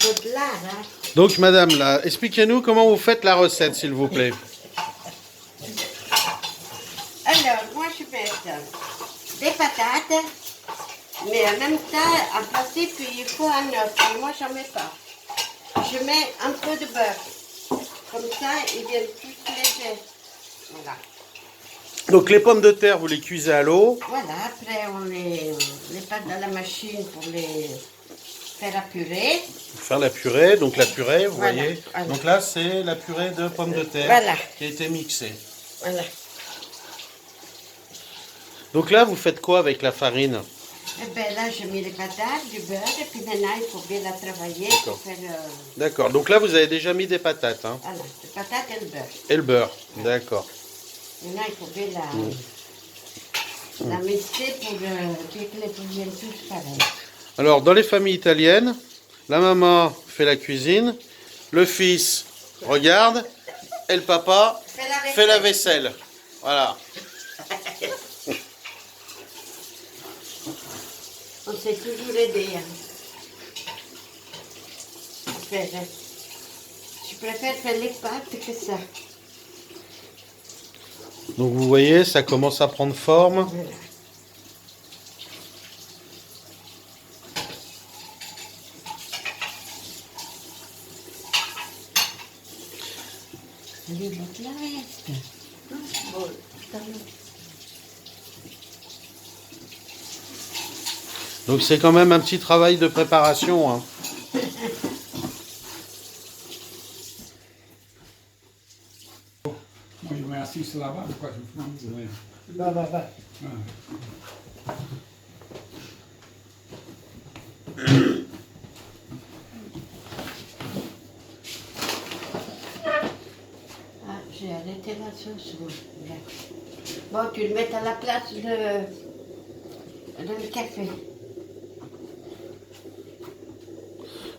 peu de lard, hein. Donc, madame, là, expliquez-nous comment vous faites la recette, s'il vous plaît. Alors, moi, je mets des patates, mais en même temps, en principe, il faut un œuf. Mais moi, j'en mets pas. Je mets un peu de beurre. Comme ça, ils viennent plus légers. Voilà. Donc, les pommes de terre, vous les cuisez à l'eau. Voilà, après, on les passe dans la machine pour les faire la purée. Faire la purée. Donc, la purée, vous Voilà, voyez. voilà. Donc là, c'est la purée de pommes de terre Voilà. qui a été mixée. Voilà. Donc là, vous faites quoi avec la farine? Et bien là, j'ai mis les patates, du beurre, et puis maintenant, il faut bien la travailler pour faire D'accord. Donc là, vous avez déjà mis des patates, hein, voilà, les patates et le beurre. et le beurre. D'accord. Maintenant, il faut bien la mixer pour que les deviennent tous pareils. Alors, dans les familles italiennes, la maman fait la cuisine, le fils regarde, et le papa fait la vaisselle. Voilà. On s'est toujours aidé. Hein. Je préfère faire les pâtes que ça. Donc vous voyez, ça commence à prendre forme. Voilà. Allez, monte la reste. Bon, Donc c'est quand même un petit travail de préparation, hein. Moi, je m'assise là-bas, quoi, je prends. Ouais. Va. Ouais. Ah, j'ai arrêté la sauce. Moi. Bon, tu le mets à la place le café.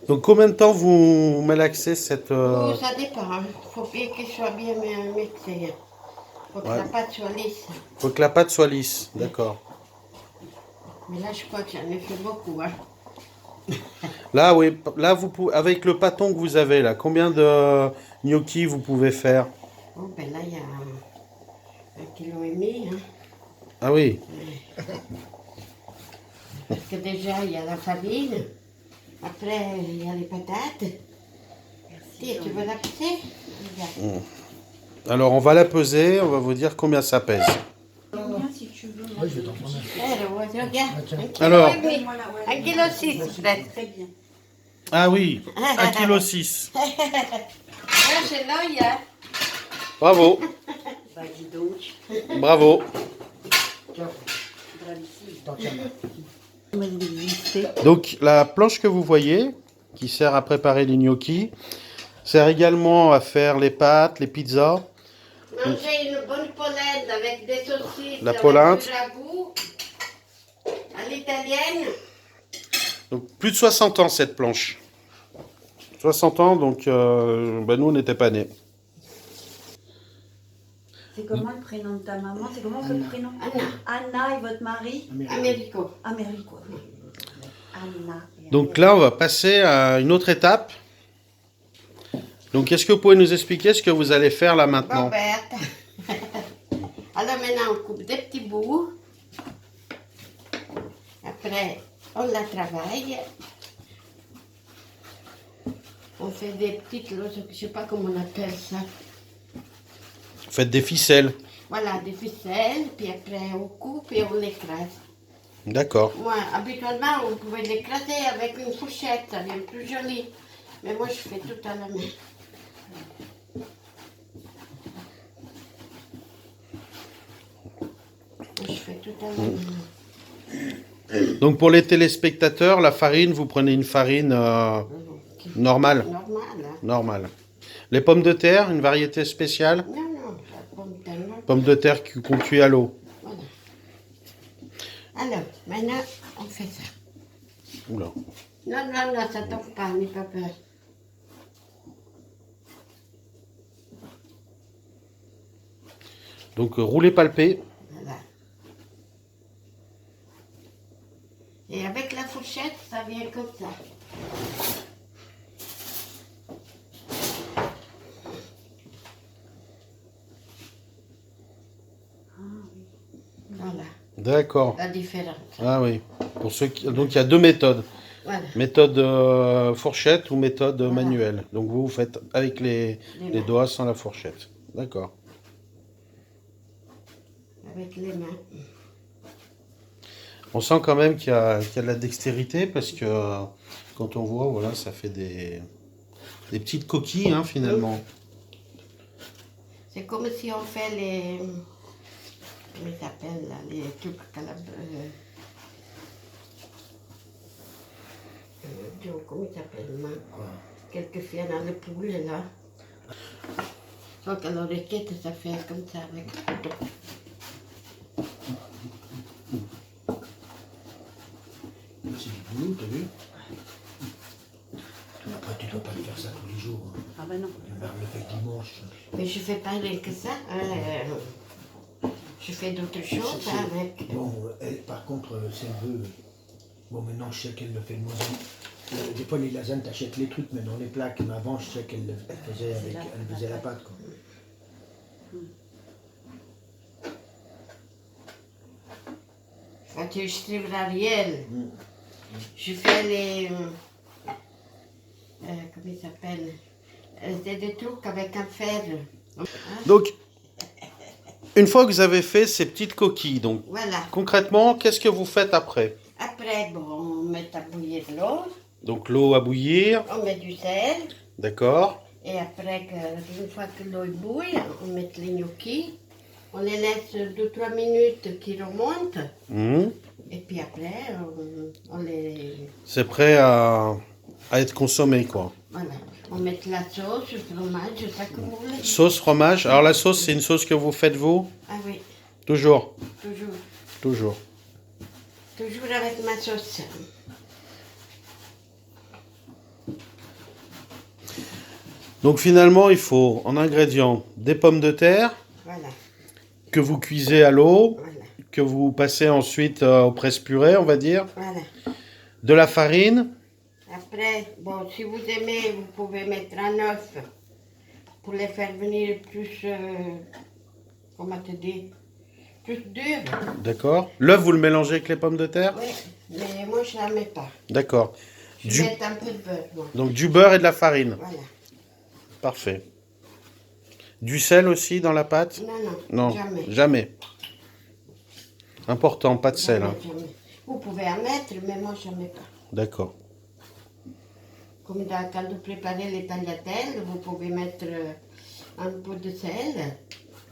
Donc combien de temps vous malaxez cette... Oh, ça dépend. Il faut bien qu'il soit bien mixé. Faut que Ouais. la pâte soit lisse. Faut que la pâte soit lisse, d'accord. Mais là, je crois que j'en ai fait beaucoup. Hein. Là, oui, là, vous pouvez, avec le pâton que vous avez, là, combien de gnocchi vous pouvez faire? Oh, ben là, il y a 1,5 kg. Hein. Ah oui, Parce que déjà, il y a la farine. Après, il y a les patates. Tiens, tu veux la peser? Regarde. alors on va la peser, on va vous dire combien ça pèse. Oui, je vais t'en prendre un. Regarde. Alors. 1,6 kg presque. Très bien. Ah oui, 1,6 kg. Là, c'est l'œil, hein. Bravo, Bah, dis donc. bravo. Bravissime. T'en tiens. Donc la planche que vous voyez, qui sert à préparer les gnocchis, sert également à faire les pâtes, les pizzas. Manger une bonne polenta avec des saucisses, La avec polenta. du ragoût, à l'italienne. Donc plus de 60 ans cette planche. 60 ans, donc ben, nous on n'était pas nés. C'est comment le prénom de ta maman? C'est comment votre prénom? Anna et votre mari? Américo. Américo. Anna. Et Donc là on va passer à une autre étape. Donc est-ce que vous pouvez nous expliquer ce que vous allez faire là maintenant? Roberta. Alors maintenant, on coupe des petits bouts. Après, on la travaille. On fait des petites, je ne sais pas comment on appelle ça. Vous faites des ficelles. Voilà, des ficelles, puis après on coupe et on l'écrase. D'accord. Moi, habituellement, on pouvait l'écraser avec une fourchette, ça devient plus joli. Mais moi, je fais tout à la main. Je fais tout à la main. Donc pour les téléspectateurs, la farine, vous prenez une farine normale. Normal, hein. Normale. Les pommes de terre, une variété spéciale. Non, non, ça compte tellement. Pommes de terre qu'on cuit à l'eau. Voilà. Alors, maintenant, on fait ça. Oula. Non, non, non, ça tombe pas, n'aie pas peur. Donc rouler palpé. Voilà. Et avec la fourchette, ça vient comme ça. D'accord. la différence. Ah oui. Pour ceux qui... Donc il y a deux méthodes. Voilà, Méthode fourchette ou méthode Voilà. manuelle. Donc vous faites avec les mains. doigts sans la fourchette. D'accord. Avec les mains. On sent quand même qu'il y a de la dextérité parce que quand on voit, voilà, ça fait des petites coquilles hein, finalement. C'est comme si on fait les... Comment ils s'appellent là, les trucs comment ils s'appellent là? Quelques fois dans le poulet là. Donc à l'oreillette, ça fait comme ça avec le couteau. C'est du boulot, t'as vu? Après, tu dois pas le faire ça tous les jours. Hein. Ah ben non. Le mère le fait dimanche. Mais je fais pas rien que ça. Je fais d'autres choses avec. Bon, elle, par contre, si elle veut... Bon, maintenant, je sais qu'elle le fait de moins en moins. Des fois, les lasagnes, t'achètes les trucs, mais dans les plaques. Mais avant, je sais qu'elle faisait avec... Elle faisait la pâte, quoi. Quand je suis Ariel, je fais les... comment ils s'appellent? C'est des trucs avec un fer. Donc, une fois que vous avez fait ces petites coquilles, donc Voilà. concrètement, qu'est-ce que vous faites après? Après, bon, on met à bouillir de l'eau, Donc l'eau à bouillir, on met du sel, d'accord. et après, une fois que l'eau bouille, on met les gnocchis, on les laisse 2-3 minutes qu'ils remontent, Mhm. et puis après, on les... C'est prêt à être consommé, quoi. Voilà. On met la sauce, le fromage, je sais pas comment vous voulez. Sauce, fromage. Alors la sauce, c'est une sauce que vous faites vous? Ah oui, Toujours. toujours. Toujours. Toujours avec ma sauce. Donc finalement, il faut en ingrédients des pommes de terre Voilà, que vous cuisez à l'eau, voilà, que vous passez ensuite au presse-purée, on va dire, voilà. de la farine. Après, bon, si vous aimez, vous pouvez mettre un œuf pour les faire venir plus, comment te dire, plus dur. D'accord. L'œuf, vous le mélangez avec les pommes de terre? Oui, mais moi je ne la mets pas. D'accord. Je mets un peu de beurre, moi. Donc du beurre et de la farine. Voilà. Parfait. Du sel aussi dans la pâte? Non, Non, jamais. jamais. Important, pas de sel. Jamais, Hein. jamais. Vous pouvez en mettre, mais moi je ne mets pas. D'accord. Comme quand vous préparez les tagliatelles, vous pouvez mettre un peu de sel,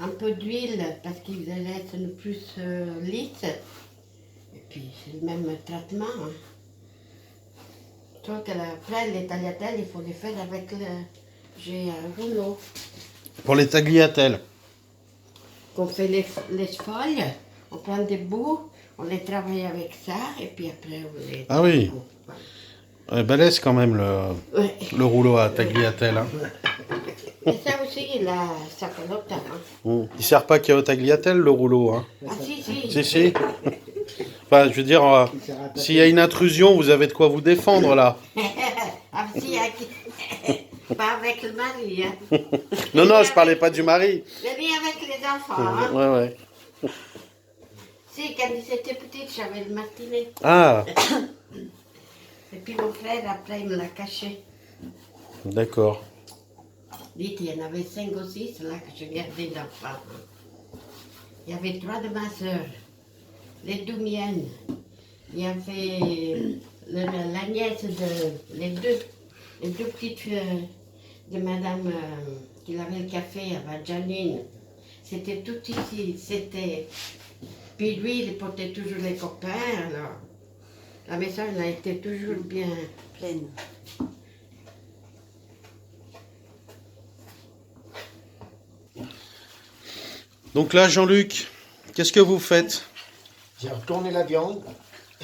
un peu d'huile parce qu'ils restent plus lisses. Et puis c'est le même traitement. Hein. Sauf que après les tagliatelles, il faut les faire avec j'ai un rouleau. Pour les tagliatelles. On fait les feuilles, on prend des bouts, on les travaille avec ça et puis après on les... Ah oui. Voilà. Balèze quand même Ouais. le rouleau à tagliatelle. Hein. Et ça aussi, là, ça fait longtemps. Hein. Il sert pas qu'à tagliatelle le rouleau. Hein. Ah si, si. Si, si. Enfin, je veux dire, s'il y a une intrusion, vous avez de quoi vous défendre là. Ah si, pas avec le mari. Hein. Non, non, je parlais pas du mari. Mais bien avec les enfants. Hein. Ouais, ouais. Si, quand j'étais petite, j'avais le martinet. Ah, Et puis mon frère, après, il me l'a caché. d'accord. Dites, il y en avait 5 ou 6 là que je gardais d'enfants. Il y avait 3 de ma soeur, les 2 miennes. Il y avait la nièce de les deux petites filles de madame qui avait le café avec Janine. C'était tout ici. C'était. Puis lui, il portait toujours les copains. Alors, la maison, elle a été toujours bien. Pleine. Donc là, Jean-Luc, qu'est-ce que vous faites? J'ai retourné la viande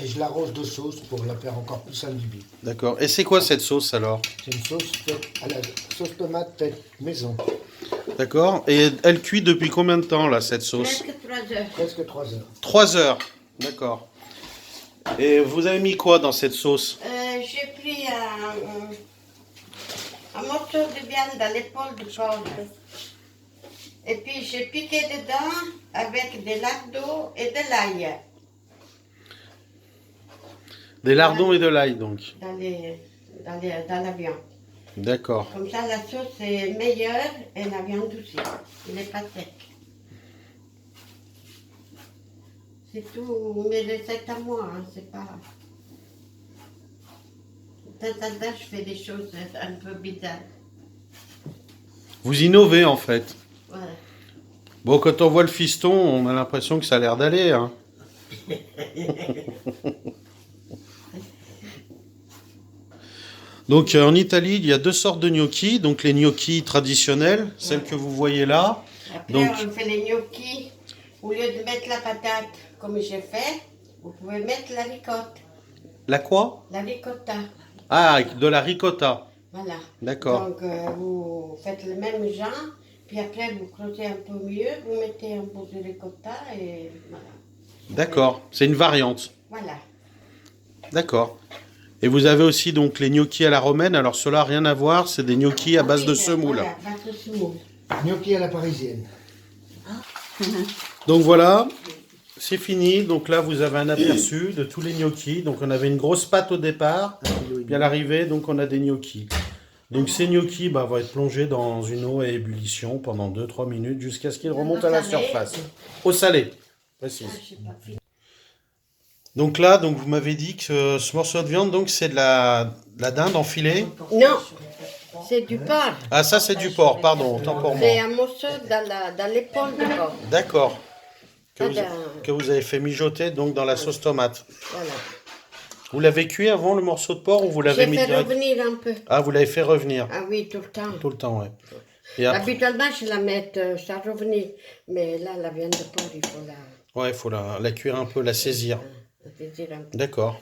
et je l'arrose de sauce pour la faire encore plus imbibée. D'accord. Et c'est quoi cette sauce alors? C'est une sauce faite à la sauce tomate faite maison. D'accord. Et elle cuit depuis combien de temps là, cette sauce? Presque 3 heures. Presque 3 heures. 3 heures. D'accord. Et vous avez mis quoi dans cette sauce? J'ai pris un morceau de viande à l'épaule de porc. Et puis j'ai piqué dedans avec des lacs d'eau et de l'ail. Des lardons et de l'ail, donc. dans la viande. D'accord. Comme ça, la sauce est meilleure et la viande aussi. Il n'est pas sec. C'est tout mes recettes à moi, hein, c'est pas... De temps en temps, je fais des choses un peu bizarres. Vous innovez, en fait. Voilà. Bon, quand on voit le fiston, on a l'impression que ça a l'air d'aller, hein. Donc, en Italie, il y a deux sortes de gnocchi. Donc, les gnocchi traditionnels, celles que vous voyez là. Après, Donc- on fait les gnocchis. Au lieu de mettre la patate, comme j'ai fait, vous pouvez mettre la ricotta. La quoi? La ricotta, Ah, de la ricotta. voilà. D'accord. Donc, vous faites le même genre, puis après, vous creusez un peu mieux, vous mettez un peu de ricotta et voilà. D'accord. C'est une variante. Voilà. D'accord. Et vous avez aussi donc les gnocchi à la romaine. Alors, cela rien à voir. C'est des gnocchi à base de semoule. Voilà, base de semoule. Gnocchi à la parisienne. Donc voilà, c'est fini. Donc là, vous avez un aperçu de tous les gnocchis. Donc on avait une grosse pâte au départ. Puis à l'arrivée, donc on a des gnocchis. Donc ces gnocchis vont être plongés dans une eau à ébullition pendant 2-3 minutes jusqu'à ce qu'ils remontent à la salé. surface. Au salé, précise. Ah, je sais pas. Donc là, donc vous m'avez dit que ce morceau de viande, donc c'est de la dinde en filet. Non, c'est du porc. Ah, ça c'est du porc, pardon, autant pour moi. C'est un morceau dans l'épaule du porc. D'accord. Que Ah vous, ben. que vous avez fait mijoter donc dans la sauce tomate. Voilà. Vous l'avez cuit avant le morceau de porc ou vous l'avez J'ai mis fait direct? revenir un peu. Ah, vous l'avez fait revenir Ah oui, tout le temps. tout le temps, ouais. Et après, Habituellement, je la mets sans revenir. Mais là, la viande de porc, il faut la ouais, il faut la cuire un peu, la saisir. saisir un peu. D'accord.